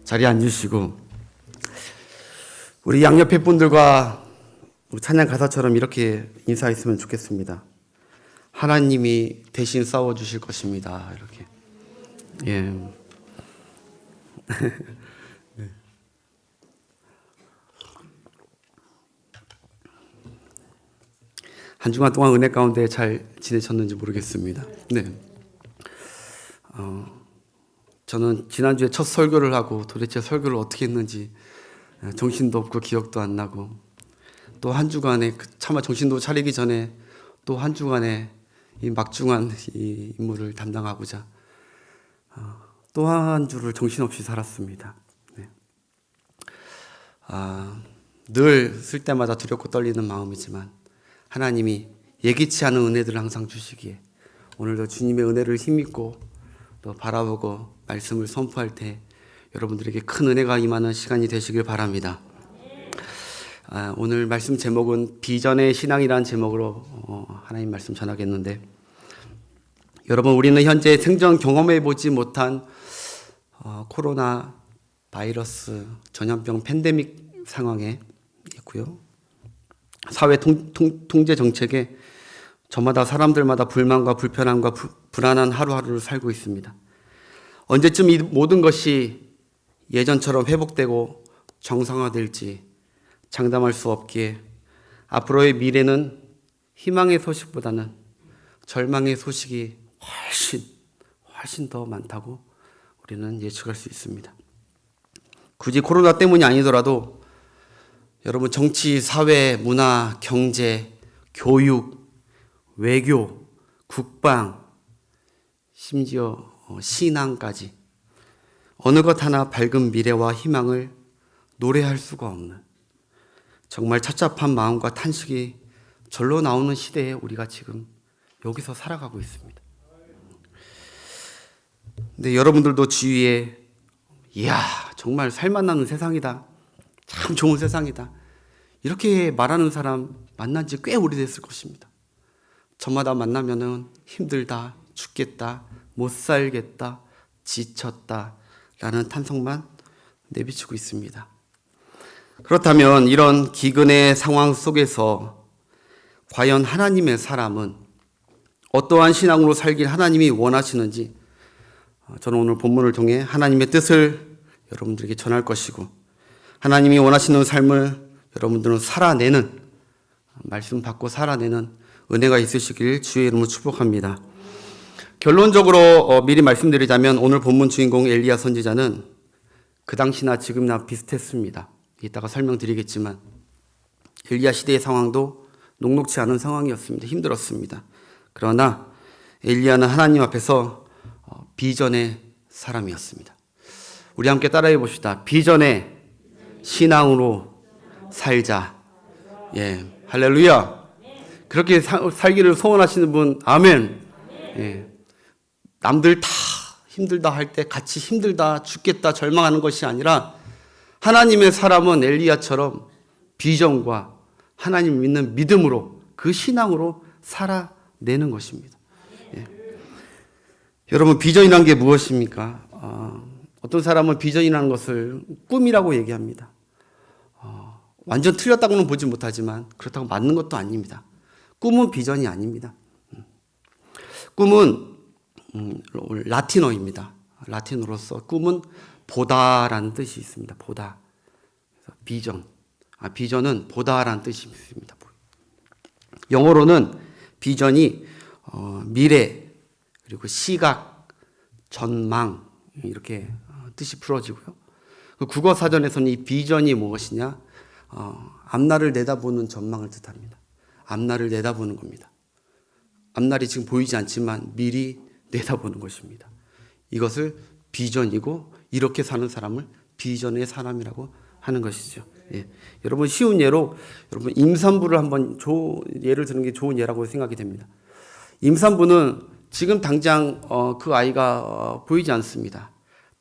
자리에 앉으시고 우리 양옆에 분들과 찬양 가사처럼 이렇게 인사했으면 좋겠습니다. 하나님이 대신 싸워주실 것입니다. 이렇게. 예. 네. 한 주간 동안 은혜 가운데 잘 지내셨는지 모르겠습니다. 네. 저는 지난주에 첫 설교를 하고 도대체 설교를 어떻게 했는지 정신도 없고 기억도 안 나고 또 한 주간에 차마 정신도 차리기 전에 또 한 주간에 이 막중한 이 임무를 담당하고자 또 한 주를 정신없이 살았습니다. 네. 늘 쓸 때마다 두렵고 떨리는 마음이지만 하나님이 예기치 않은 은혜들을 항상 주시기에 오늘도 주님의 은혜를 힘입고 또 바라보고 말씀을 선포할 때 여러분들에게 큰 은혜가 임하는 시간이 되시길 바랍니다. 오늘 말씀 제목은 비전의 신앙이라는 제목으로 하나님 말씀 전하겠는데, 여러분, 우리는 현재 생전 경험해 보지 못한 코로나 바이러스 전염병 팬데믹 상황에 있고요. 사회 통제 정책에 저마다 사람들마다 불만과 불편함과 불안한 하루하루를 살고 있습니다. 언제쯤 이 모든 것이 예전처럼 회복되고 정상화될지 장담할 수 없기에 앞으로의 미래는 희망의 소식보다는 절망의 소식이 훨씬 더 많다고 우리는 예측할 수 있습니다. 굳이 코로나 때문이 아니더라도 여러분, 정치, 사회, 문화, 경제, 교육, 외교, 국방, 심지어 신앙까지 어느 것 하나 밝은 미래와 희망을 노래할 수가 없는 정말 착잡한 마음과 탄식이 절로 나오는 시대에 우리가 지금 여기서 살아가고 있습니다. 근데 여러분들도 주위에 이야, 정말 살맛나는 세상이다, 참 좋은 세상이다, 이렇게 말하는 사람 만난 지 꽤 오래됐을 것입니다. 저마다 만나면은 힘들다, 죽겠다, 못 살겠다, 지쳤다 라는 탄성만 내비치고 있습니다. 그렇다면 이런 기근의 상황 속에서 과연 하나님의 사람은 어떠한 신앙으로 살길 하나님이 원하시는지 저는 오늘 본문을 통해 하나님의 뜻을 여러분들에게 전할 것이고, 하나님이 원하시는 삶을 여러분들은 살아내는, 말씀 받고 살아내는 은혜가 있으시길 주의 이름으로 축복합니다. 결론적으로 미리 말씀드리자면 오늘 본문 주인공 엘리야 선지자는 그 당시나 지금이나 비슷했습니다. 이따가 설명드리겠지만 엘리야 시대의 상황도 녹록지 않은 상황이었습니다. 힘들었습니다. 그러나 엘리야는 하나님 앞에서 비전의 사람이었습니다. 우리 함께 따라해 봅시다. 비전의 신앙으로 살자. 예, 할렐루야. 그렇게 살기를 소원하시는 분, 아멘. 예. 남들 다 힘들다 할 때 같이 힘들다, 죽겠다, 절망하는 것이 아니라 하나님의 사람은 엘리야처럼 비전과 하나님 믿는 믿음으로, 그 신앙으로 살아내는 것입니다. 예. 여러분, 비전이란 게 무엇입니까? 어떤 사람은 비전이라는 것을 꿈이라고 얘기합니다. 완전 틀렸다고는 보지 못하지만 그렇다고 맞는 것도 아닙니다. 꿈은 비전이 아닙니다. 꿈은 라틴어입니다. 라틴어로서 꿈은 보다라는 뜻이 있습니다. 보다. 비전. 비전은 보다라는 뜻이 있습니다. 영어로는 비전이 미래, 그리고 시각, 전망, 이렇게 뜻이 풀어지고요. 그 국어 사전에서는 이 비전이 무엇이냐? 앞날을 내다보는 전망을 뜻합니다. 앞날을 내다보는 겁니다. 앞날이 지금 보이지 않지만 미리 내다보는 것입니다. 이것을 비전이고, 이렇게 사는 사람을 비전의 사람이라고 하는 것이죠. 예. 여러분, 쉬운 예로 여러분 임산부를 한번 예를 드는 게 좋은 예라고 생각이 됩니다. 임산부는 지금 당장 그 아이가 보이지 않습니다.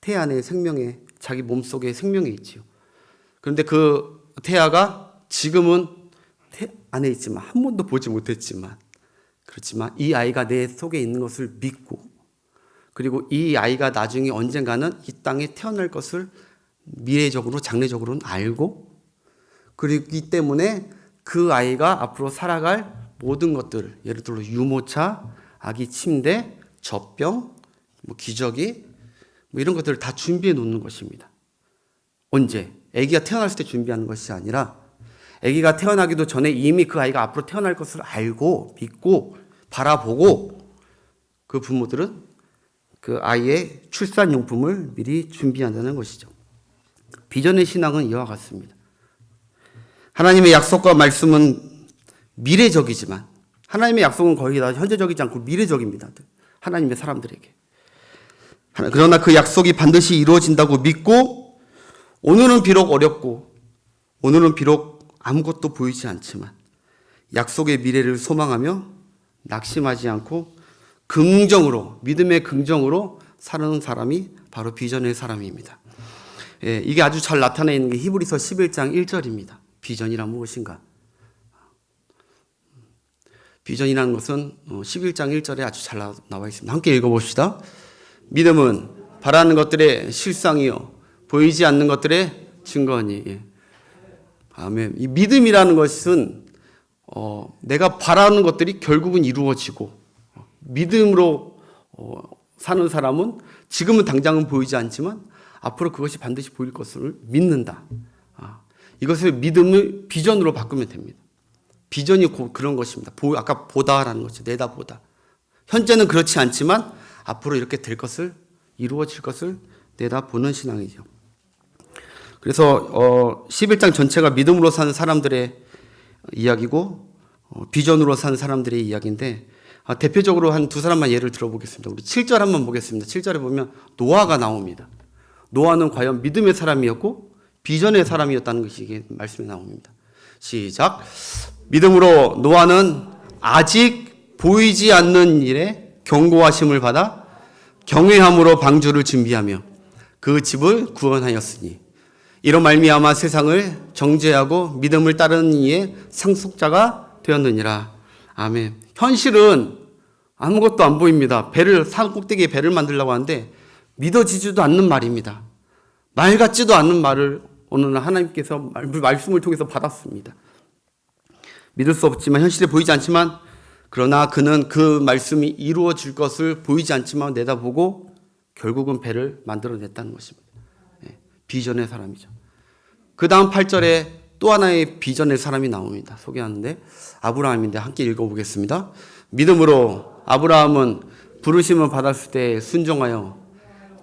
태 안에 생명에, 자기 몸속에 생명이 있지요. 그런데 그 태아가 지금은 태 안에 있지만 한 번도 보지 못했지만, 그렇지만 이 아이가 내 속에 있는 것을 믿고, 그리고 이 아이가 나중에 언젠가는 이 땅에 태어날 것을 미래적으로 장래적으로는 알고, 그렇기 때문에 그 아이가 앞으로 살아갈 모든 것들, 예를 들어 유모차, 아기 침대, 젖병, 기저귀 이런 것들을 다 준비해 놓는 것입니다. 언제? 아기가 태어났을 때 준비하는 것이 아니라 아기가 태어나기도 전에 이미 그 아이가 앞으로 태어날 것을 알고 믿고 바라보고, 그 부모들은 그 아이의 출산용품을 미리 준비한다는 것이죠. 비전의 신앙은 이와 같습니다. 하나님의 약속과 말씀은 미래적이지만 하나님의 약속은 거의 다 현재적이지 않고 미래적입니다. 하나님의 사람들에게. 그러나 그 약속이 반드시 이루어진다고 믿고, 오늘은 비록 어렵고 오늘은 비록 아무것도 보이지 않지만 약속의 미래를 소망하며 낙심하지 않고 긍정으로, 믿음의 긍정으로 사는 사람이 바로 비전의 사람입니다. 이게 아주 잘 나타나 있는 게 히브리서 11장 1절입니다. 비전이란 무엇인가? 비전이라는 것은 11장 1절에 아주 잘 나와 있습니다. 함께 읽어봅시다. 믿음은 바라는 것들의 실상이요 보이지 않는 것들의 증거니. 아멘. 이 믿음이라는 것은 내가 바라는 것들이 결국은 이루어지고, 믿음으로 사는 사람은 지금은 당장은 보이지 않지만 앞으로 그것이 반드시 보일 것을 믿는다. 이것을 믿음을 비전으로 바꾸면 됩니다. 비전이 그런 것입니다. 아까 보다라는 것이죠. 내다보다. 현재는 그렇지 않지만 앞으로 이렇게 될 것을, 이루어질 것을 내다보는 신앙이죠. 그래서 11장 전체가 믿음으로 사는 사람들의 이야기고 비전으로 사는 사람들의 이야기인데, 대표적으로 한 두 사람만 예를 들어보겠습니다. 우리 7절 한번 보겠습니다. 7절에 보면 노아가 나옵니다. 노아는 과연 믿음의 사람이었고 비전의 사람이었다는 것이 이게 말씀에 나옵니다. 시작. 믿음으로 노아는 아직 보이지 않는 일에 경고하심을 받아 경외함으로 방주를 준비하며 그 집을 구원하였으니 이로 말미암아 세상을 정죄하고 믿음을 따르는 이의 상속자가 되었느니라. 아멘. 현실은 아무것도 안 보입니다. 산 꼭대기에 배를 만들려고 하는데 믿어지지도 않는 말입니다. 말 같지도 않는 말을 어느 날 하나님께서 말씀을 통해서 받았습니다. 믿을 수 없지만, 현실에 보이지 않지만, 그러나 그는 그 말씀이 이루어질 것을 보이지 않지만 내다보고 결국은 배를 만들어냈다는 것입니다. 비전의 사람이죠. 그 다음 8절에 또 하나의 비전의 사람이 나옵니다. 소개하는데 아브라함인데 함께 읽어보겠습니다. 믿음으로 아브라함은 부르심을 받았을 때 순종하여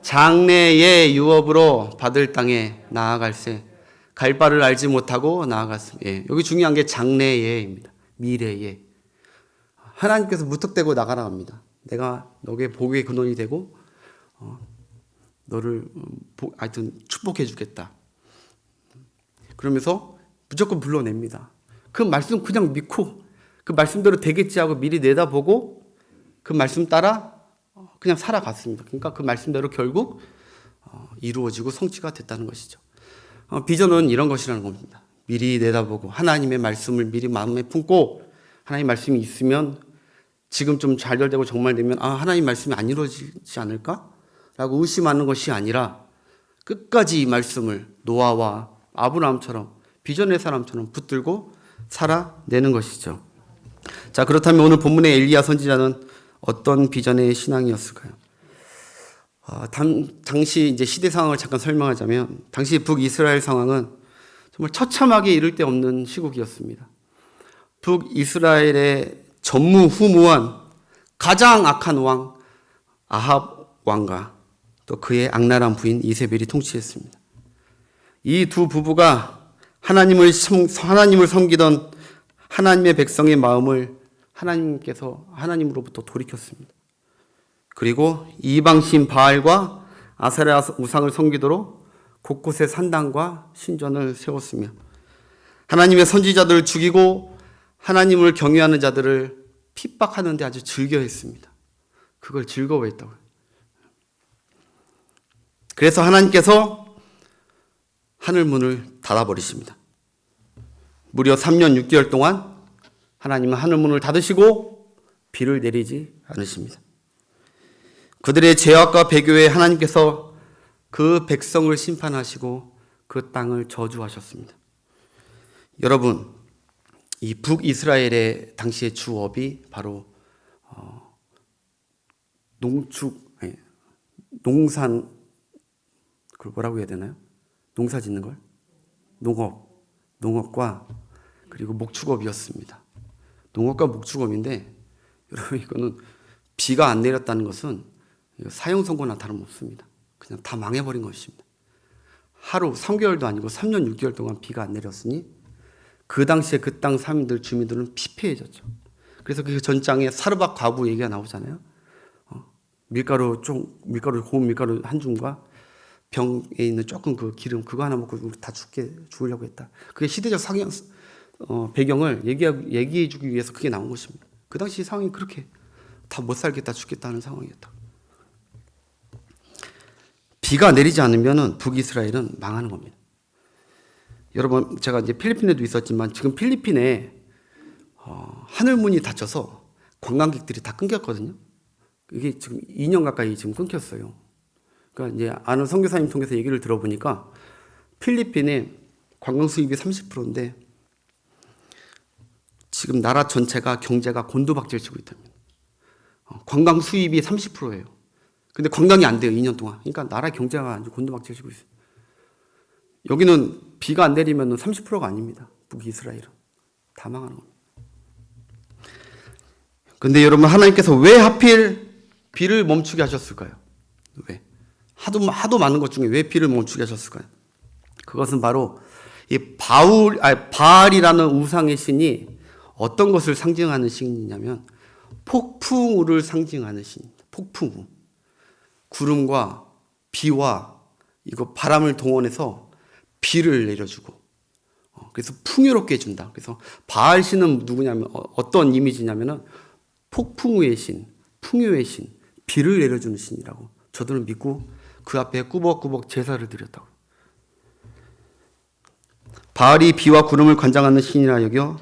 장래의 유업으로 받을 땅에 나아갈새 갈 바를 알지 못하고 나아갔습니다. 여기 중요한 게 장래예입니다. 미래에. 하나님께서 무턱대고 나가라 합니다. 내가 너의 복의 근원이 되고 너를 하여튼 축복해 주겠다. 그러면서 무조건 불러냅니다. 그 말씀 그냥 믿고 그 말씀대로 되겠지 하고 미리 내다보고 그 말씀 따라 그냥 살아갔습니다. 그러니까 그 말씀대로 결국 이루어지고 성취가 됐다는 것이죠. 비전은 이런 것이라는 겁니다. 미리 내다보고 하나님의 말씀을 미리 마음에 품고, 하나님 말씀이 있으면 지금 좀 잘 되고 정말 되면 하나님 말씀이 안 이루어지지 않을까? 라고 의심하는 것이 아니라 끝까지 이 말씀을 노아와 아브라함처럼 비전의 사람처럼 붙들고 살아내는 것이죠. 자, 그렇다면 오늘 본문의 엘리야 선지자는 어떤 비전의 신앙이었을까요? 당시 이제 시대 상황을 잠깐 설명하자면, 당시 북이스라엘 상황은 정말 처참하게 이를 데 없는 시국이었습니다. 북이스라엘의 전무후무한 가장 악한 왕 아합 왕과 또 그의 악랄한 부인 이세벨이 통치했습니다. 이 두 부부가 하나님을 섬기던 하나님의 백성의 마음을 하나님께서 하나님으로부터 돌이켰습니다. 그리고 이방신 바알과 아세라 우상을 섬기도록 곳곳에 산당과 신전을 세웠으며 하나님의 선지자들을 죽이고 하나님을 경외하는 자들을 핍박하는 데 아주 즐겨했습니다. 그걸 즐거워했다고요. 그래서 하나님께서 하늘문을 닫아버리십니다. 무려 3년 6개월 동안 하나님은 하늘문을 닫으시고 비를 내리지 않으십니다. 그들의 죄악과 배교에 하나님께서 그 백성을 심판하시고 그 땅을 저주하셨습니다. 여러분, 이 북이스라엘의 당시의 주업이 바로 농산, 그걸 뭐라고 해야 되나요? 농사 짓는 걸? 농업과 그리고 목축업이었습니다. 농업과 목축업인데, 여러분, 이거는 비가 안 내렸다는 것은 사형 선고나 다름없습니다. 그냥 다 망해버린 것입니다. 하루 3개월도 아니고 3년 6개월 동안 비가 안 내렸으니 그 당시에 그 땅 사민들 주민들은 피폐해졌죠. 그래서 그 전장에 사르밧 과부 얘기가 나오잖아요. 밀가루 고운 밀가루 한 줌과 병에 있는 조금 그 기름 그거 하나 먹고 우리 다 죽으려고 했다. 그게 시대적 배경을 얘기해주기 위해서 그게 나온 것입니다. 그 당시 상황이 그렇게 다 못 살겠다 죽겠다는 상황이었다. 비가 내리지 않으면 북이스라엘은 망하는 겁니다. 여러분, 제가 이제 필리핀에도 있었지만 지금 필리핀에 하늘문이 닫혀서 관광객들이 다 끊겼거든요. 이게 지금 2년 가까이 지금 끊겼어요. 그러니까 이제 아는 선교사님 통해서 얘기를 들어보니까 필리핀의 관광 수입이 30%인데 지금 나라 전체가 경제가 곤두박질 치고 있답니다. 관광 수입이 30%예요. 근데 관광이 안 돼요, 2년 동안. 그러니까 나라 경제가 아주 곤두박질 치고 있어요. 여기는 비가 안 내리면 30%가 아닙니다. 북이스라엘은. 다 망하는 겁니다. 근데 여러분, 하나님께서 왜 하필 비를 멈추게 하셨을까요? 왜? 하도 많은 것 중에 왜 비를 멈추게 하셨을까요? 그것은 바로 이 바알이라는 우상의 신이 어떤 것을 상징하는 신이냐면 폭풍우를 상징하는 신입니다. 폭풍우. 구름과 비와 이거 바람을 동원해서 비를 내려주고 그래서 풍요롭게 해준다. 그래서 바알 신은 누구냐면 어떤 이미지냐면은 폭풍우의 신, 풍요의 신, 비를 내려주는 신이라고 저들은 믿고 그 앞에 꾸벅꾸벅 제사를 드렸다고. 바알이 비와 구름을 관장하는 신이라 여겨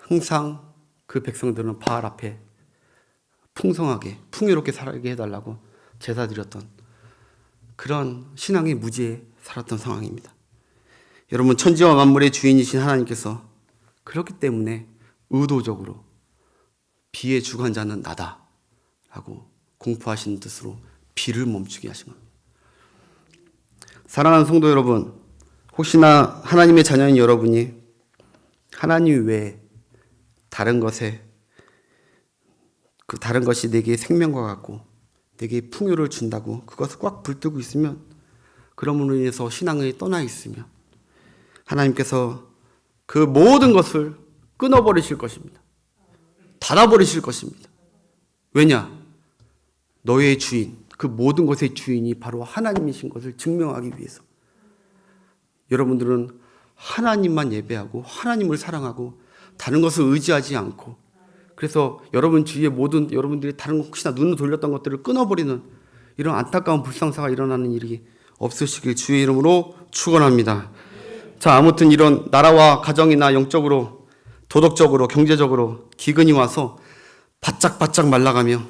항상 그 백성들은 바알 앞에 풍성하게 풍요롭게 살게 해달라고 제사 드렸던 그런 신앙의 무지에 살았던 상황입니다. 여러분, 천지와 만물의 주인이신 하나님께서 그렇기 때문에 의도적으로 비의 주관자는 나다라고 공포하시는 뜻으로 비를 멈추게 하신 겁니다. 사랑하는 성도 여러분, 혹시나 하나님의 자녀인 여러분이 하나님 외에 다른 것이 내게 생명과 같고 내게 풍요를 준다고 그것을 꽉 붙들고 있으면 그러므로 인해서 신앙이 떠나 있으면 하나님께서 그 모든 것을 끊어버리실 것입니다. 닫아버리실 것입니다. 왜냐? 너의 주인, 그 모든 것의 주인이 바로 하나님이신 것을 증명하기 위해서 여러분들은 하나님만 예배하고 하나님을 사랑하고 다른 것을 의지하지 않고 그래서 여러분 주위에 모든 여러분들이 다른 혹시나 눈을 돌렸던 것들을 끊어버리는 이런 안타까운 불상사가 일어나는 일이 없으시길 주의 이름으로 축원합니다. 자, 아무튼 이런 나라와 가정이나 영적으로 도덕적으로 경제적으로 기근이 와서 바짝바짝 말라가며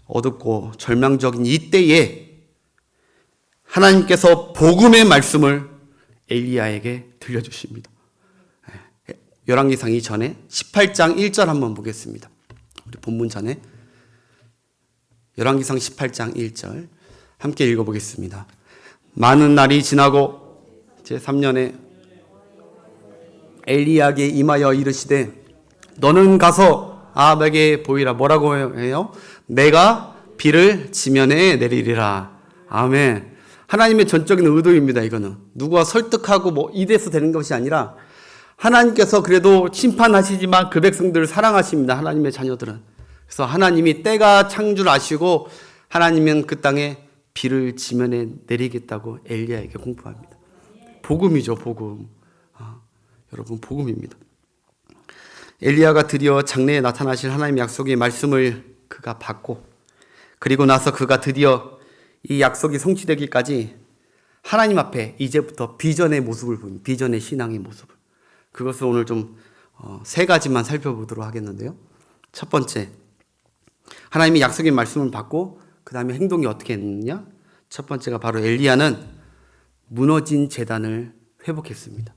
어둡고 절망적인 이때에 하나님께서 복음의 말씀을 엘리야에게 들려주십니다. 열왕기상 이전에 18장 1절 한번 보겠습니다. 우리 본문 전에 열왕기상 18장 1절 함께 읽어보겠습니다. 많은 날이 지나고 제3년에 엘리야에게 임하여 이르시되 너는 가서 아합에게 보이라. 뭐라고 해요? 내가 비를 지면에 내리리라. 아멘. 하나님의 전적인 의도입니다. 이거는 누구와 설득하고 이래서 되는 것이 아니라 하나님께서 그래도 심판하시지만 그 백성들을 사랑하십니다. 하나님의 자녀들은. 그래서 하나님이 때가 찬 줄 아시고 하나님은 그 땅에 비를 지면에 내리겠다고 엘리야에게 공포합니다. 복음이죠, 복음. 여러분, 복음입니다. 엘리야가 드디어 장래에 나타나실 하나님의 약속의 말씀을 그가 받고 그리고 나서 그가 드디어 이 약속이 성취되기까지 하나님 앞에 이제부터 비전의 모습을 보입니다. 비전의 신앙의 모습을. 그것을 오늘 좀 세 가지만 살펴보도록 하겠는데요. 첫 번째, 하나님이 약속의 말씀을 받고 그 다음에 행동이 어떻게 했느냐? 첫 번째가 바로 엘리야는 무너진 제단을 회복했습니다.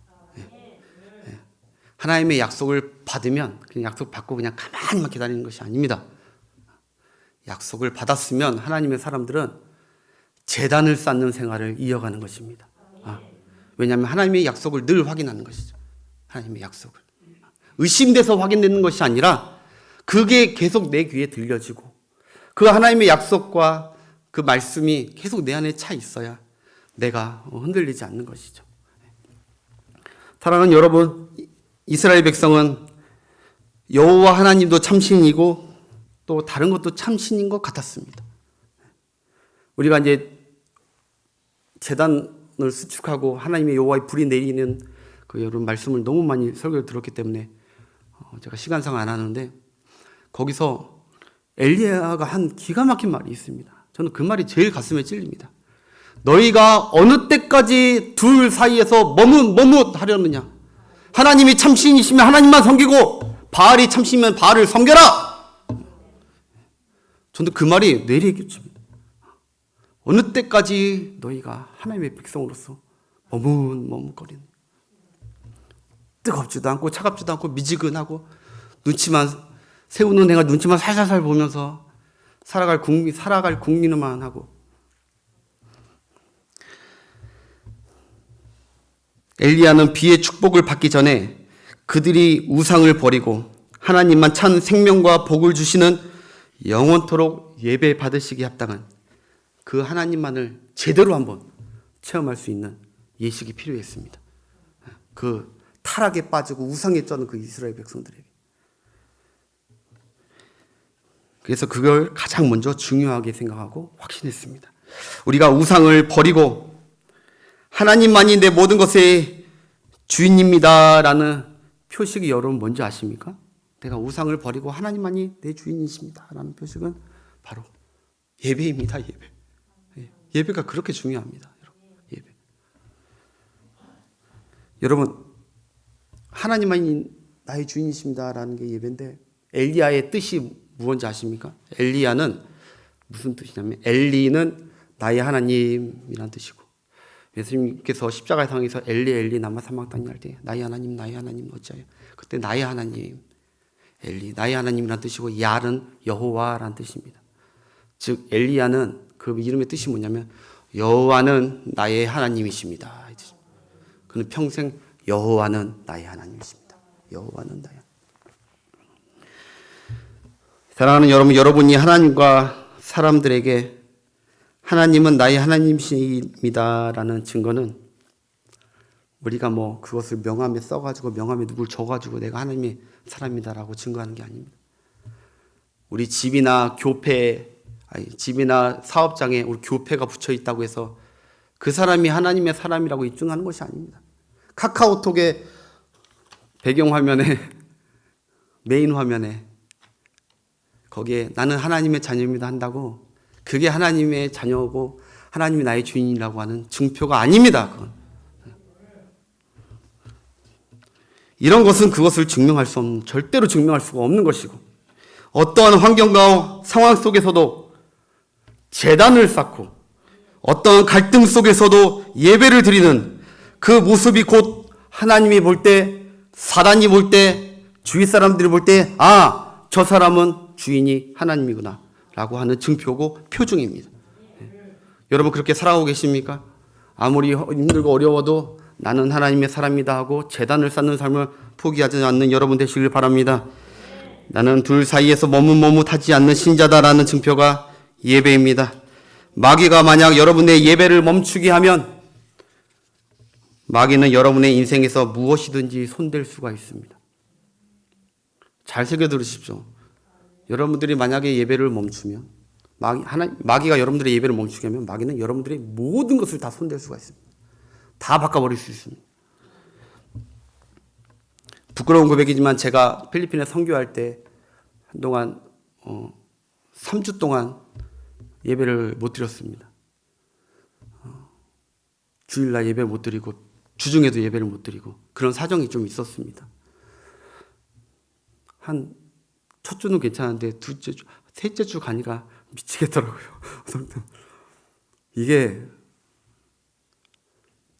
하나님의 약속을 받으면 그냥 약속 받고 그냥 가만히만 기다리는 것이 아닙니다. 약속을 받았으면 하나님의 사람들은 제단을 쌓는 생활을 이어가는 것입니다. 왜냐하면 하나님의 약속을 늘 확인하는 것이죠. 하나님의 약속을. 의심돼서 확인되는 것이 아니라 그게 계속 내 귀에 들려지고 그 하나님의 약속과 그 말씀이 계속 내 안에 차 있어야 내가 흔들리지 않는 것이죠. 사랑하는 여러분, 이스라엘 백성은 여호와 하나님도 참신이고 또 다른 것도 참신인 것 같았습니다. 우리가 이제 제단을 수축하고 하나님의 여호와의 불이 내리는 그 여러분 말씀을 너무 많이 설교를 들었기 때문에 제가 시간상 안 하는데 거기서 엘리야가 한 기가 막힌 말이 있습니다. 저는 그 말이 제일 가슴에 찔립니다. 너희가 어느 때까지 둘 사이에서 머뭇하려느냐? 하나님이 참신이시면 하나님만 섬기고 바알이 참신이면 바알을 섬겨라! 저는 그 말이 뇌리에 끼칩니다. 어느 때까지 너희가 하나님의 백성으로서 머뭇거리는 뜨겁지도 않고 차갑지도 않고 미지근하고 눈치만 세우는 내가 눈치만 살살살 보면서 살아갈 국민만 하고 엘리야는 비의 축복을 받기 전에 그들이 우상을 버리고 하나님만 찬 생명과 복을 주시는 영원토록 예배 받으시기에 합당한 그 하나님만을 제대로 한번 체험할 수 있는 예식이 필요했습니다. 그 타락에 빠지고 우상에 쩌는 그 이스라엘 백성들에게. 그래서 그걸 가장 먼저 중요하게 생각하고 확신했습니다. 우리가 우상을 버리고 하나님만이 내 모든 것의 주인입니다라는 표식이 여러분 뭔지 아십니까? 내가 우상을 버리고 하나님만이 내 주인이십니다라는 표식은 바로 예배입니다. 예배가 그렇게 중요합니다. 예배. 여러분, 하나님만이 나의 주인이십니다라는 게 예배인데 엘리야의 뜻이 무엇인지 아십니까? 엘리야는 무슨 뜻이냐면 엘리는 나의 하나님이라는 뜻이고 예수님께서 십자가의 상에서 엘리 나마 사막단이 할 때 나의 하나님 어찌하여 그때 나의 하나님 엘리 나의 하나님이라는 뜻이고 야는 여호와라는 뜻입니다. 즉 엘리야는 그 이름의 뜻이 뭐냐면 여호와는 나의 하나님이십니다. 그는 평생 여호와는 나의 하나님이십니다. 여호와는 나의 사랑하는 여러분, 여러분이 하나님과 사람들에게 하나님은 나의 하나님이십니다라는 증거는 우리가 그것을 명함에 써가지고 명함에 누굴 줘가지고 내가 하나님의 사람이다라고 증거하는 게 아닙니다. 우리 집이나 집이나 사업장에 우리 교패가 붙여 있다고 해서 그 사람이 하나님의 사람이라고 입증하는 것이 아닙니다. 카카오톡의 배경화면에 메인 화면에 거기에 나는 하나님의 자녀입니다 한다고 그게 하나님의 자녀고 하나님이 나의 주인이라고 하는 증표가 아닙니다. 그건. 이런 것은 그것을 절대로 증명할 수가 없는 것이고 어떠한 환경과 상황 속에서도 제단을 쌓고 어떠한 갈등 속에서도 예배를 드리는 그 모습이 곧 하나님이 볼 때, 사단이 볼 때, 주위 사람들이 볼 때, 저 사람은 주인이 하나님이구나 라고 하는 증표고 표징입니다. 여러분 그렇게 살아가고 계십니까? 아무리 힘들고 어려워도 나는 하나님의 사람이다 하고 제단을 쌓는 삶을 포기하지 않는 여러분 되시길 바랍니다. 나는 둘 사이에서 머뭇하지 않는 신자다라는 증표가 예배입니다. 마귀가 만약 여러분의 예배를 멈추게 하면 마귀는 여러분의 인생에서 무엇이든지 손댈 수가 있습니다. 잘 새겨 들으십시오. 여러분들이 만약에 예배를 멈추면 마귀가 여러분들의 예배를 멈추게 하면 마귀는 여러분들의 모든 것을 다 손댈 수가 있습니다. 다 바꿔버릴 수 있습니다. 부끄러운 고백이지만 제가 필리핀에 선교할 때 한동안 3주 동안 예배를 못 드렸습니다. 주일날 예배를 못 드리고 주중에도 예배를 못 드리고 그런 사정이 좀 있었습니다. 첫 주는 괜찮은데 둘째 주, 셋째 주 가니까 미치겠더라고요. 이게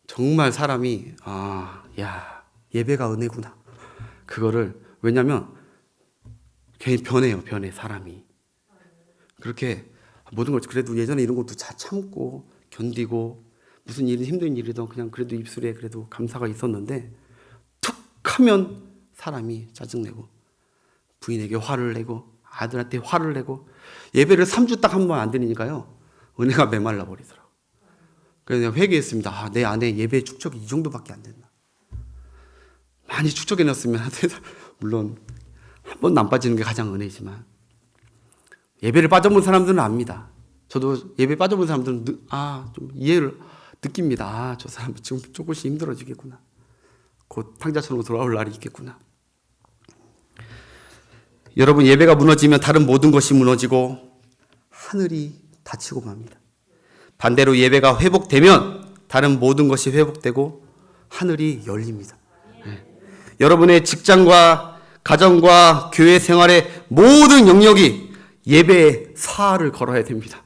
정말 사람이 예배가 은혜구나. 그거를 왜냐하면 괜히 변해요. 사람이. 그렇게 모든 걸 그래도 예전에 이런 것도 다 참고 견디고 무슨 일이 힘든 일이든 그냥 그래도 입술에 그래도 감사가 있었는데 툭 하면 사람이 짜증내고 부인에게 화를 내고 아들한테 화를 내고 예배를 3주 딱 한 번 안 드리니까요. 은혜가 메말라 버리더라고요. 그래서 내가 회개했습니다. 내 안에 예배 축적이 이 정도밖에 안 된다. 많이 축적해놨으면 물론 한 번도 안 빠지는 게 가장 은혜지만 예배를 빠져본 사람들은 압니다. 저도 예배 빠져본 사람들은 좀 이해를 느낍니다. 저 사람 지금 조금씩 힘들어지겠구나. 곧 탕자처럼 돌아올 날이 있겠구나. 여러분, 예배가 무너지면 다른 모든 것이 무너지고 하늘이 닫히고 맙니다. 반대로 예배가 회복되면 다른 모든 것이 회복되고 하늘이 열립니다. 여러분의 직장과 가정과 교회 생활의 모든 영역이 예배의 사활을 걸어야 됩니다.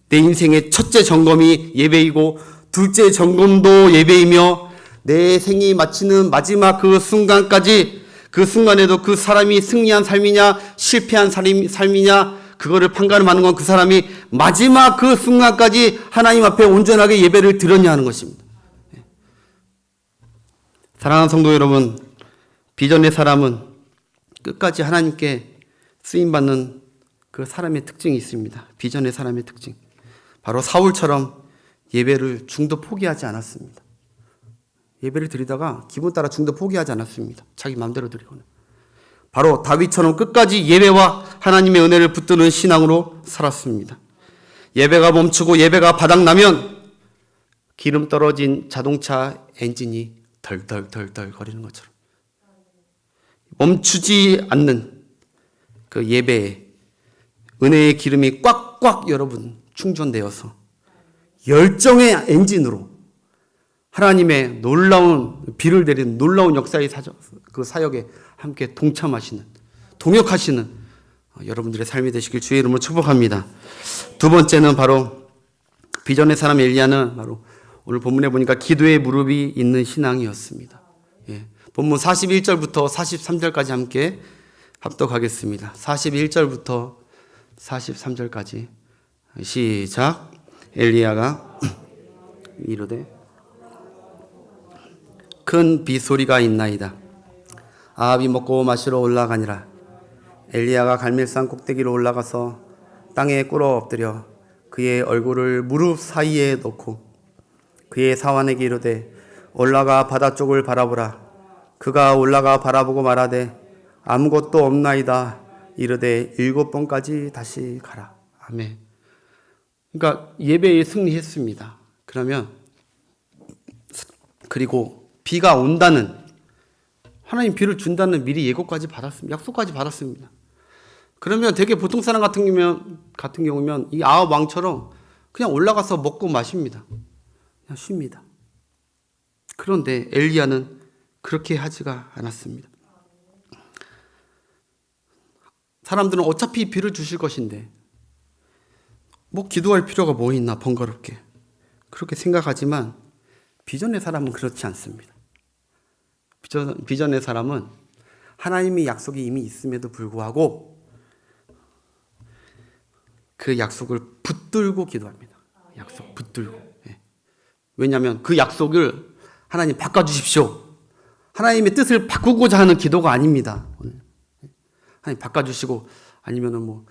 내 인생의 첫째 점검이 예배이고 둘째 점검도 예배이며 내 생이 마치는 마지막 그 순간까지 그 순간에도 그 사람이 승리한 삶이냐 실패한 삶이냐 그거를 판가름하는 건 그 사람이 마지막 그 순간까지 하나님 앞에 온전하게 예배를 드렸냐 하는 것입니다. 사랑하는 성도 여러분, 비전의 사람은 끝까지 하나님께 쓰임받는 그 사람의 특징이 있습니다. 비전의 사람의 특징. 바로 사울처럼 예배를 중도 포기하지 않았습니다. 예배를 드리다가 기분 따라 중도 포기하지 않았습니다. 자기 마음대로 드리거나. 바로 다윗처럼 끝까지 예배와 하나님의 은혜를 붙드는 신앙으로 살았습니다. 예배가 멈추고 예배가 바닥나면 기름 떨어진 자동차 엔진이 덜덜덜덜 거리는 것처럼 멈추지 않는 그 예배에 은혜의 기름이 꽉꽉 여러분 충전되어서 열정의 엔진으로 하나님의 놀라운 비를 내리는 놀라운 역사의 그 사역에 함께 동참하시는 동역하시는 여러분들의 삶이 되시길 주의 이름으로 축복합니다. 두 번째는 바로 비전의 사람 엘리야는 바로 오늘 본문에 보니까 기도의 무릎이 있는 신앙이었습니다. 본문 41절부터 43절까지 함께 합독하겠습니다. 41절부터 43절까지 시작. 엘리야가 이르되 큰 비소리가 있나이다. 아합이 먹고 마시러 올라가니라. 엘리야가 갈멜산 꼭대기로 올라가서 땅에 꿇어 엎드려 그의 얼굴을 무릎 사이에 놓고 그의 사환에게 이르되 올라가 바다 쪽을 바라보라. 그가 올라가 바라보고 말하되 아무것도 없나이다. 이르되 7번까지 다시 가라. 아멘. 그러니까 예배에 승리했습니다. 그리고 비가 온다는 하나님 비를 준다는 미리 예고까지 받았습니다. 약속까지 받았습니다. 그러면 되게 보통 사람 같은 경우면 이 아합 왕처럼 그냥 올라가서 먹고 마십니다. 그냥 쉽니다. 그런데 엘리야는 그렇게 하지가 않았습니다. 사람들은 어차피 비를 주실 것인데 기도할 필요가 뭐 있나 번거롭게 그렇게 생각하지만 비전의 사람은 그렇지 않습니다. 비전의 사람은 하나님의 약속이 이미 있음에도 불구하고 그 약속을 붙들고 기도합니다. 약속 붙들고. 왜냐하면 그 약속을 하나님 바꿔주십시오. 하나님의 뜻을 바꾸고자 하는 기도가 아닙니다. 하나님 바꿔주시고 아니면은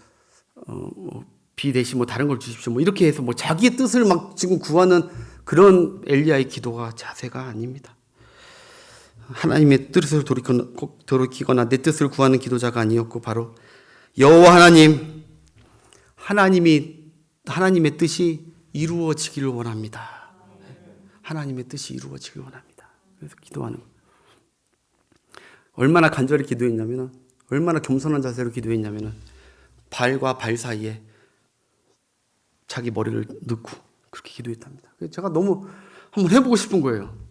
비 대신 다른 걸 주십시오. 이렇게 해서 자기의 뜻을 막 지금 구하는 그런 엘리야의 기도가 자세가 아닙니다. 하나님의 뜻을 돌이키거나 내 뜻을 구하는 기도자가 아니었고 바로 여호와 하나님의 뜻이 이루어지기를 원합니다. 하나님의 뜻이 이루어지기를 원합니다. 그래서 기도하는 거예요. 얼마나 간절히 기도했냐면 얼마나 겸손한 자세로 기도했냐면 발과 발 사이에 자기 머리를 넣고 그렇게 기도했답니다. 제가 너무 한번 해보고 싶은 거예요.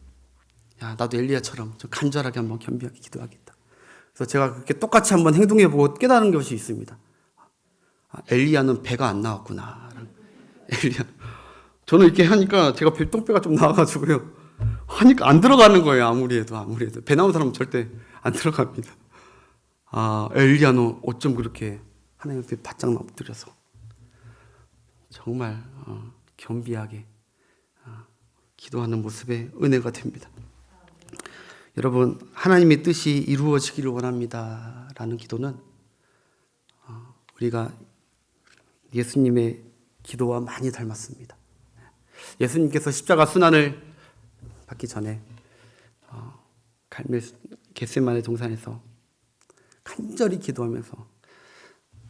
나도 엘리야처럼 좀 간절하게 한번 겸비하게 기도하겠다. 그래서 제가 그렇게 똑같이 한번 행동해보고 깨달은 것이 있습니다. 엘리야는 배가 안 나왔구나. 엘리야 저는 이렇게 하니까 제가 똥배가 좀 나와가지고요. 하니까 안 들어가는 거예요. 아무리 해도. 배 나온 사람은 절대 안 들어갑니다. 엘리야 너 어쩜 그렇게 하나님 앞에 바짝 엎드려서 정말 겸비하게 기도하는 모습에 은혜가 됩니다. 여러분, 하나님의 뜻이 이루어지기를 원합니다 라는 기도는 우리가 예수님의 기도와 많이 닮았습니다. 예수님께서 십자가 순환을 받기 전에 겟세마네 동산에서 간절히 기도하면서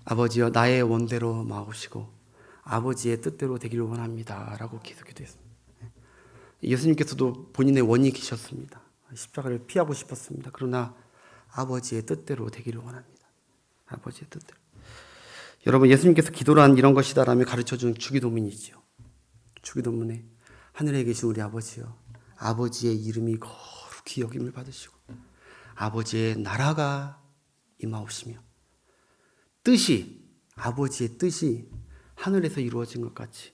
아버지여 나의 원대로 마옵시고 아버지의 뜻대로 되기를 원합니다 라고 계속 기도했습니다. 예수님께서도 본인의 원이기셨습니다. 십자가를 피하고 싶었습니다. 그러나 아버지의 뜻대로 되기를 원합니다. 아버지의 뜻대로. 여러분, 예수님께서 기도란 이런 것이다라며 가르쳐준 주기도문이지요. 주기도문에 하늘에 계신 우리 아버지여 아버지의 이름이 거룩히 여김을 받으시고 아버지의 나라가 임하옵시며 아버지의 뜻이 하늘에서 이루어진 것 같이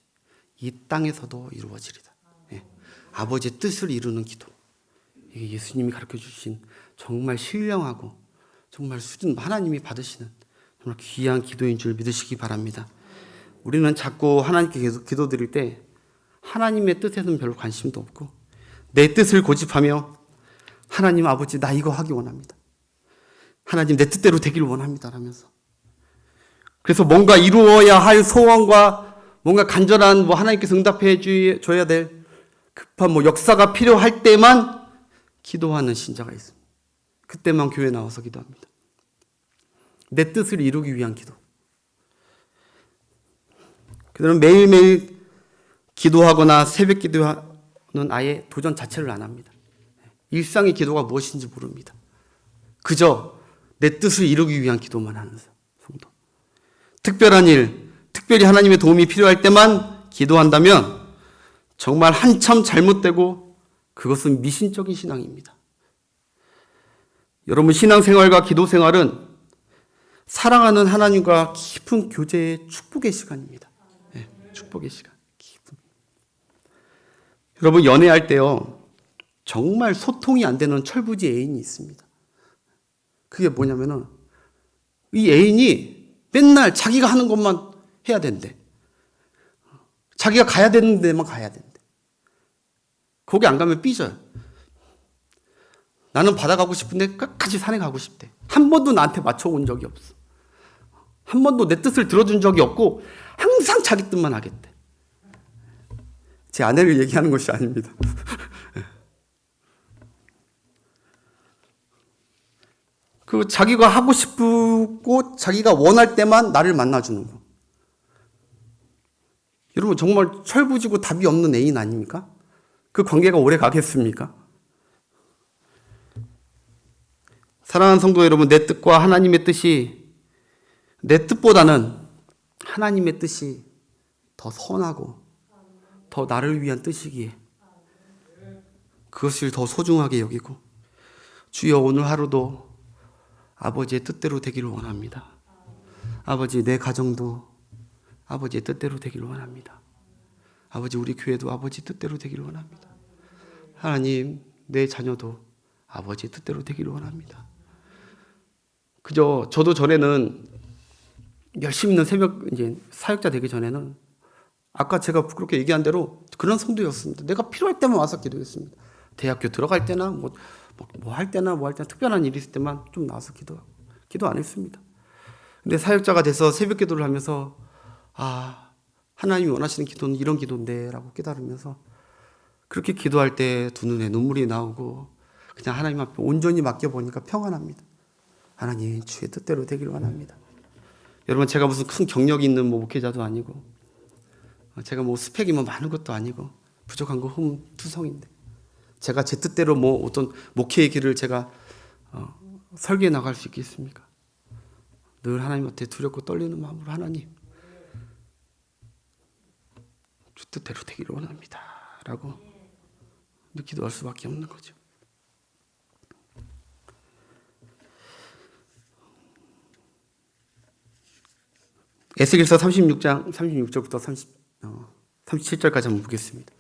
이 땅에서도 이루어지리다. 아버지의 뜻을 이루는 기도. 이게 예수님이 가르쳐주신 정말 신령하고 정말 수준 하나님이 받으시는 정말 귀한 기도인 줄 믿으시기 바랍니다. 우리는 자꾸 하나님께 계속 기도드릴 때 하나님의 뜻에는 별로 관심도 없고 내 뜻을 고집하며 하나님 아버지 나 이거 하기 원합니다. 하나님 내 뜻대로 되기를 원합니다 라면서 그래서 뭔가 이루어야 할 소원과 뭔가 간절한 하나님께서 응답해 줘야 될 급한 역사가 필요할 때만 기도하는 신자가 있습니다. 그때만 교회 나와서 기도합니다. 내 뜻을 이루기 위한 기도. 그들은 매일매일 기도하거나 새벽 기도는 아예 도전 자체를 안 합니다. 일상의 기도가 무엇인지 모릅니다. 그저 내 뜻을 이루기 위한 기도만 하는 성도. 특별한 일, 특별히 하나님의 도움이 필요할 때만 기도한다면 정말 한참 잘못되고 그것은 미신적인 신앙입니다. 여러분, 신앙생활과 기도생활은 사랑하는 하나님과 깊은 교제의 축복의 시간입니다. 축복의 시간. 깊은. 여러분, 연애할 때요 정말 소통이 안 되는 철부지 애인이 있습니다. 그게 뭐냐면은 이 애인이 맨날 자기가 하는 것만 해야 된대. 자기가 가야 되는 데만 가야 된대. 거기 안 가면 삐져요. 나는 바다 가고 싶은데 끝까지 산에 가고 싶대. 한 번도 나한테 맞춰온 적이 없어. 한 번도 내 뜻을 들어준 적이 없고 항상 자기 뜻만 하겠대. 제 아내를 얘기하는 것이 아닙니다. 그 자기가 하고 싶고 자기가 원할 때만 나를 만나주는 거. 여러분, 정말 철부지고 답이 없는 애인 아닙니까? 그 관계가 오래 가겠습니까? 사랑하는 성도 여러분, 내 뜻과 하나님의 뜻이 내 뜻보다는 하나님의 뜻이 더 선하고 더 나를 위한 뜻이기에 그것을 더 소중하게 여기고 주여 오늘 하루도 아버지의 뜻대로 되기를 원합니다. 아버지 내 가정도 아버지의 뜻대로 되기를 원합니다. 아버지 우리 교회도 아버지 뜻대로 되기를 원합니다. 하나님 내 자녀도 아버지의 뜻대로 되기를 원합니다. 그저 저도 전에는 열심히 있는 새벽 사역자 되기 전에는 아까 제가 부끄럽게 얘기한 대로 그런 성도였습니다. 내가 필요할 때만 와서 기도했습니다. 대학교 들어갈 때나 뭐 할 때나 특별한 일이 있을 때만 좀 나와서 기도 안 했습니다. 근데 사역자가 돼서 새벽 기도를 하면서 하나님이 원하시는 기도는 이런 기도인데 라고 깨달으면서 그렇게 기도할 때 두 눈에 눈물이 나오고 그냥 하나님 앞에 온전히 맡겨보니까 평안합니다. 하나님 주의 뜻대로 되기를 원합니다. 여러분, 제가 무슨 큰 경력이 있는 목회자도 아니고 제가 스펙이 많은 것도 아니고 부족한 거 흠투성인데 제가 제 뜻대로 어떤 목회의 길을 제가 설계해 나갈 수 있겠습니까? 늘 하나님한테 두렵고 떨리는 마음으로 하나님 주 뜻대로 되기를 원합니다 라고 기도할 수밖에 없는 거죠. 에스겔서 36장 36절부터 37절까지 한번 보겠습니다.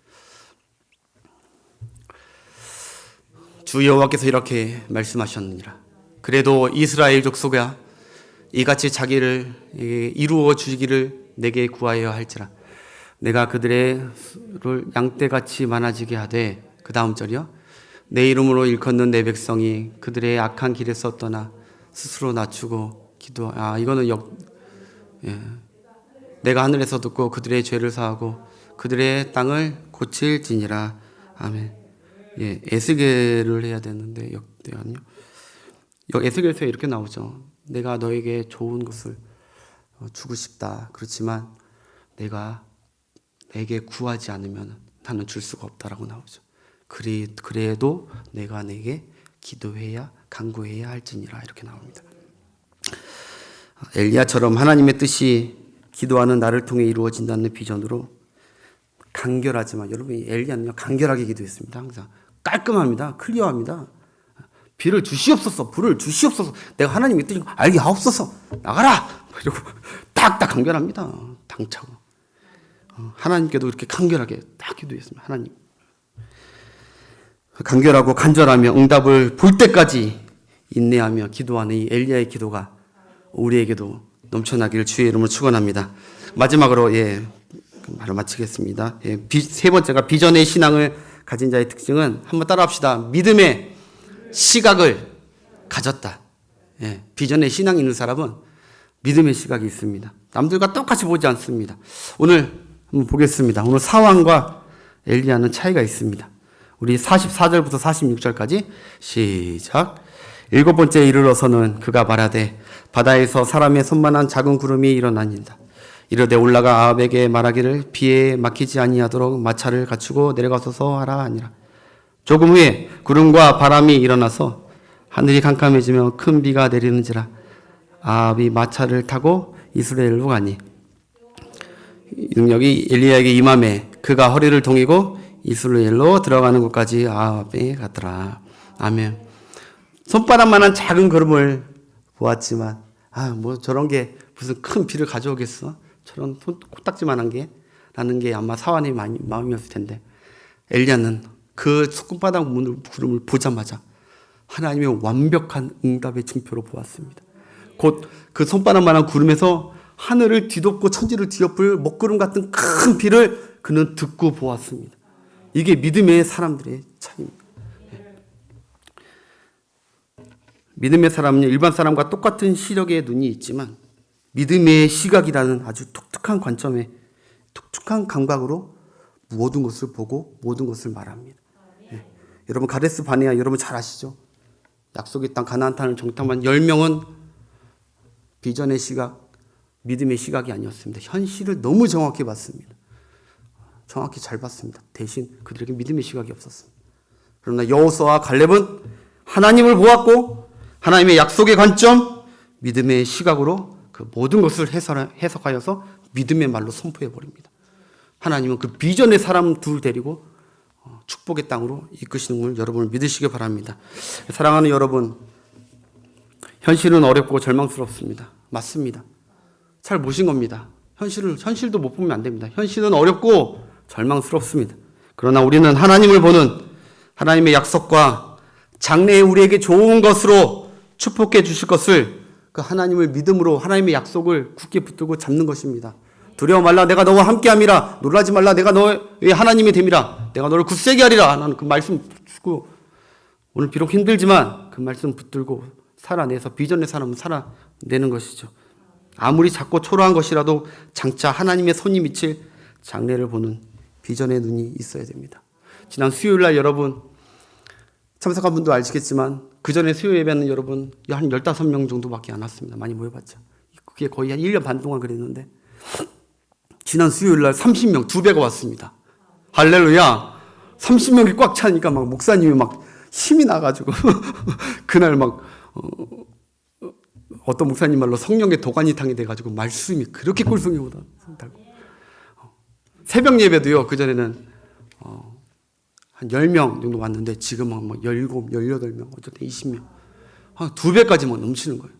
주 여호와께서 이렇게 말씀하셨느니라. 그래도 이스라엘 족속아 이같이 자기를 이루어 주기를 내게 구하여 할지라. 내가 그들의 수를 양떼같이 많아지게 하되, 그 다음 절이요, 내 이름으로 일컫는 내 백성이 그들의 악한 길에서 떠나 스스로 낮추고 이거는 내가 하늘에서 듣고 그들의 죄를 사하고 그들의 땅을 고칠지니라. 아멘. 에스겔을 해야 되는데 역대하요. 에스겔서에 이렇게 나오죠. 내가 너에게 좋은 것을 주고 싶다. 그렇지만 내가 내게 구하지 않으면 나는 줄 수가 없다라고 나오죠. 그래도 내가 내게 기도해야 간구해야 할지니라 이렇게 나옵니다. 엘리야처럼 하나님의 뜻이 기도하는 나를 통해 이루어진다는 비전으로 간결하지만, 여러분 엘리야는요 간결하게 기도했습니다. 항상 깔끔합니다. 클리어합니다. 비를 주시옵소서, 불을 주시옵소서, 내가 하나님의 뜻을 알게 하옵소서, 나가라 이러고 딱딱 간결합니다. 당차고 하나님께도 이렇게 간결하게 딱 기도했습니다. 하나님 간결하고 간절하며 응답을 볼 때까지 인내하며 기도하는 이 엘리야의 기도가 우리에게도 넘쳐나기를 주의 이름으로 축원합니다. 마지막으로 말을 마치겠습니다. 세 번째가 비전의 신앙을 가진 자의 특징은, 한번 따라합시다. 믿음의 시각을 가졌다. 비전의 신앙이 있는 사람은 믿음의 시각이 있습니다. 남들과 똑같이 보지 않습니다. 오늘 한번 보겠습니다. 오늘 사왕과 엘리야는 차이가 있습니다. 우리 44절부터 46절까지 시작. 일곱 번째에 이르러서는 그가 말하되 바다에서 사람의 손만한 작은 구름이 일어나니이다. 이르되 올라가 아합에게 말하기를 비에 막히지 아니하도록 마차를 갖추고 내려가소서 하라 하니라. 조금 후에 구름과 바람이 일어나서 하늘이 캄캄해지며 큰 비가 내리는지라. 아합이 마차를 타고 이스라엘로 가니 능력이 엘리야에게 임함에 그가 허리를 동이고 이스라엘로 들어가는 곳까지 아합에 갔더라. 아멘. 손바닥만한 작은 구름을 보았지만 저런 게 무슨 큰 비를 가져오겠어? 저런 코딱지만한 게 라는 게 아마 사환의 마음이었을 텐데, 엘리야는 그 손바닥 구름을 보자마자 하나님의 완벽한 응답의 징표로 보았습니다. 곧 그 손바닥만한 구름에서 하늘을 뒤덮고 천지를 뒤엎을 먹구름 같은 큰 비를 그는 듣고 보았습니다. 이게 믿음의 사람들의 차이입니다. 믿음의 사람은 일반 사람과 똑같은 시력의 눈이 있지만 믿음의 시각이라는 아주 독특한 관점에, 독특한 감각으로 모든 것을 보고 모든 것을 말합니다. 여러분 가데스 바네아 여러분 잘 아시죠? 약속의 땅 가나안 땅을 정탐한 10명은 비전의 시각, 믿음의 시각이 아니었습니다. 현실을 너무 정확히 봤습니다. 정확히 잘 봤습니다. 대신 그들에게 믿음의 시각이 없었습니다. 그러나 여호수아와 갈렙은 하나님을 보았고 하나님의 약속의 관점, 믿음의 시각으로 그 모든 것을 해석하여서 믿음의 말로 선포해 버립니다. 하나님은 그 비전의 사람 둘 데리고 축복의 땅으로 이끄시는 걸 여러분을 믿으시기 바랍니다. 사랑하는 여러분, 현실은 어렵고 절망스럽습니다. 맞습니다. 잘 모신 겁니다. 현실도 못 보면 안 됩니다. 현실은 어렵고 절망스럽습니다. 그러나 우리는 하나님을 보는, 하나님의 약속과 장래에 우리에게 좋은 것으로 축복해 주실 것을, 그 하나님을 믿음으로 하나님의 약속을 굳게 붙들고 잡는 것입니다. 두려워 말라, 내가 너와 함께함이라. 놀라지 말라, 내가 너의 하나님이 됨이라. 내가 너를 굳세게 하리라. 나는 그 말씀 듣고, 오늘 비록 힘들지만 그 말씀 붙들고 살아내서 비전의 사람은 살아내는 것이죠. 아무리 작고 초라한 것이라도 장차 하나님의 손이 미칠 장래를 보는 비전의 눈이 있어야 됩니다. 지난 수요일날 여러분 참석한 분도 아시겠지만 그 전에 수요 예배는 여러분 한 15명 정도밖에 안 왔습니다. 많이 모여봤죠. 그게 거의 한 1년 반 동안 그랬는데 지난 수요일날 30명, 2배가 왔습니다. 할렐루야. 30명이 꽉 차니까 막 목사님이 막 힘이 나가지고 그날 막 어떤 목사님 말로 성령의 도가니탕이 돼가지고 말씀이 그렇게 꿀송이 오다고. 새벽 예배도요, 그전에는 한 10명 정도 왔는데 지금은 뭐 17, 18명, 어쨌든 20명. 한 2배까지 막 넘치는 거예요.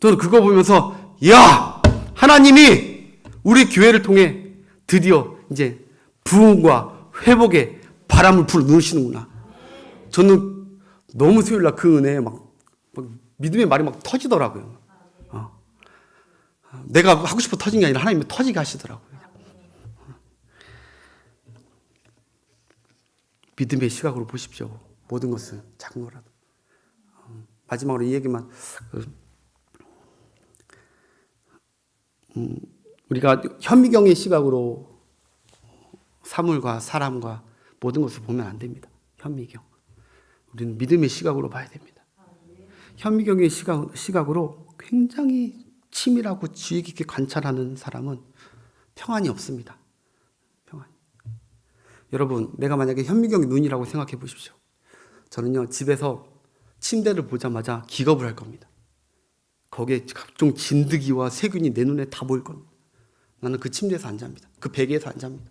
저는 그거 보면서, 이야! 하나님이 우리 교회를 통해 드디어 이제 부흥과 회복의 바람을 불어넣으시는구나. 저는 너무 수요일날 그 은혜에 막 믿음의 말이 막 터지더라고요. 내가 하고 싶어 터진 게 아니라 하나님이 터지게 하시더라고요. 믿음의 시각으로 보십시오. 모든 것은 작은 거라도. 마지막으로 이 얘기만. 우리가 현미경의 시각으로 사물과 사람과 모든 것을 보면 안 됩니다. 현미경. 우리는 믿음의 시각으로 봐야 됩니다. 현미경의 시각으로 굉장히 치밀하고 주의 깊게 관찰하는 사람은 평안이 없습니다. 평안. 여러분, 내가 만약에 현미경의 눈이라고 생각해 보십시오. 저는요, 집에서 침대를 보자마자 기겁을 할 겁니다. 거기에 각종 진드기와 세균이 내 눈에 다 보일 겁니다. 나는 그 침대에서 안 잡니다. 그 베개에서 안 잡니다.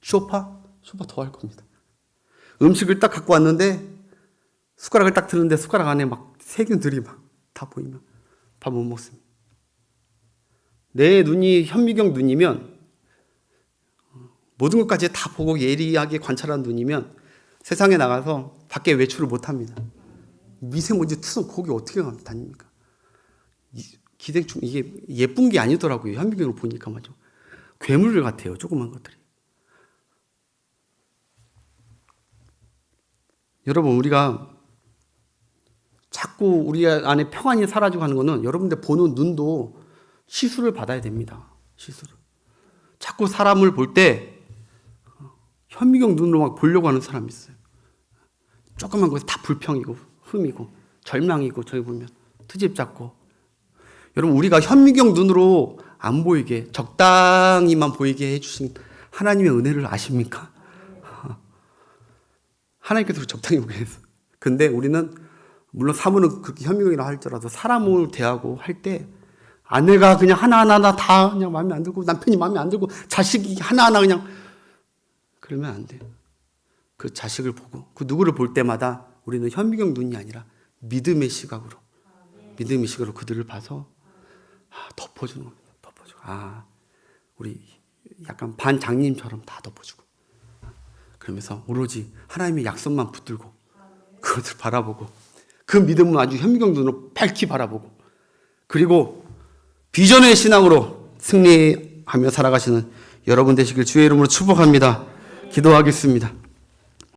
소파 더 할 겁니다. 음식을 딱 갖고 왔는데 숟가락을 딱 드는데 숟가락 안에 막 세균들이 막 다 보이면 밥 못 먹습니다. 내 눈이 현미경 눈이면 모든 것까지 다 보고 예리하게 관찰한 눈이면 세상에 나가서 밖에 외출을 못 합니다. 미세먼지 투성 거기 어떻게 다닙니까? 기생충 이게 예쁜 게 아니더라고요. 현미경으로 보니까 맞죠. 괴물 같아요. 조그만 것들이. 여러분, 우리가 자꾸 우리 안에 평안이 사라지고 하는 거는 여러분들 보는 눈도 시술을 받아야 됩니다. 시술을. 자꾸 사람을 볼 때 현미경 눈으로 막 보려고 하는 사람이 있어요. 조그만 것이 다 불평이고 흠이고 절망이고 저기 보면 트집 잡고. 여러분, 우리가 현미경 눈으로 안 보이게 적당히만 보이게 해주신 하나님의 은혜를 아십니까? 하나님께서 적당히 보게 했어요. 근데 우리는 물론 사모는 그렇게 현미경이라 할지라도 사람을 대하고 할 때 아내가 그냥 하나하나 다 그냥 마음에 안 들고 남편이 마음에 안 들고 자식이 하나하나 그냥 그러면 안 돼요. 그 자식을 보고 그 누구를 볼 때마다 우리는 현미경 눈이 아니라 믿음의 시각으로 그들을 봐서 덮어주는 겁니다. 덮어주고 우리 약간 반장님처럼 다 덮어주고 그러면서 오로지 하나님의 약속만 붙들고 그것을 바라보고 그 믿음은 아주 현미경 눈으로 밝히 바라보고 그리고 비전의 신앙으로 승리하며 살아가시는 여러분 되시길 주의 이름으로 축복합니다. 기도하겠습니다.